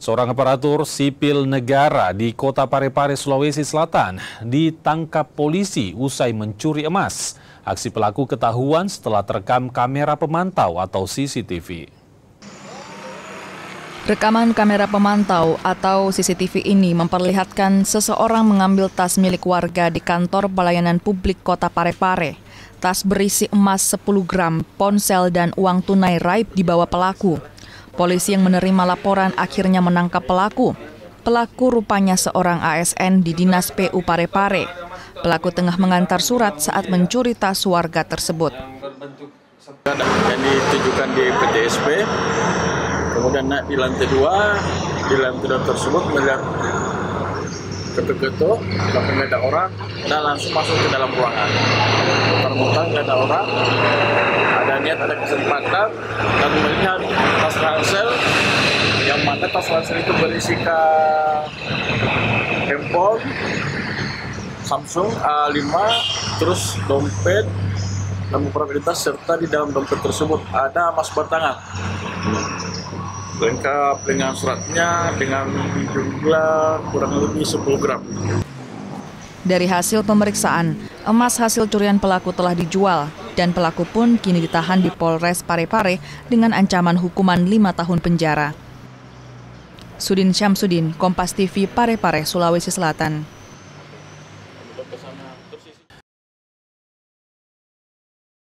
Seorang aparatur sipil negara di Kota Parepare, Sulawesi Selatan ditangkap polisi usai mencuri emas. Aksi pelaku ketahuan setelah terekam kamera pemantau atau CCTV. Rekaman kamera pemantau atau CCTV ini memperlihatkan seseorang mengambil tas milik warga di kantor pelayanan publik Kota Parepare. Tas berisi emas 10 gram, ponsel dan uang tunai raib dibawa pelaku. Polisi yang menerima laporan akhirnya menangkap pelaku. Pelaku rupanya seorang ASN di Dinas PU Parepare. Pelaku tengah mengantar surat saat mencuri tas warga tersebut. Yang ditujukan di PTSP, kemudian naik di lantai 2, di lantai 2 tersebut melihat ketuk-ketuk, tapi nggak ada orang, dan langsung masuk ke dalam ruangan. Muter-muter nggak ada orang, ada niat, ada kesempatan, dan melihat tas ransel, yang mana tas ransel itu berisikan handphone Samsung A5, terus dompet, dan beberapa identitas, serta di dalam dompet tersebut ada emas batangan. Lengkap dengan suratnya dengan jumlah kurang lebih 10 gram. Dari hasil pemeriksaan, emas hasil curian pelaku telah dijual dan pelaku pun kini ditahan di Polres Parepare dengan ancaman hukuman 5 tahun penjara. Sudin Syamsuddin, Kompas TV, Parepare, Sulawesi Selatan.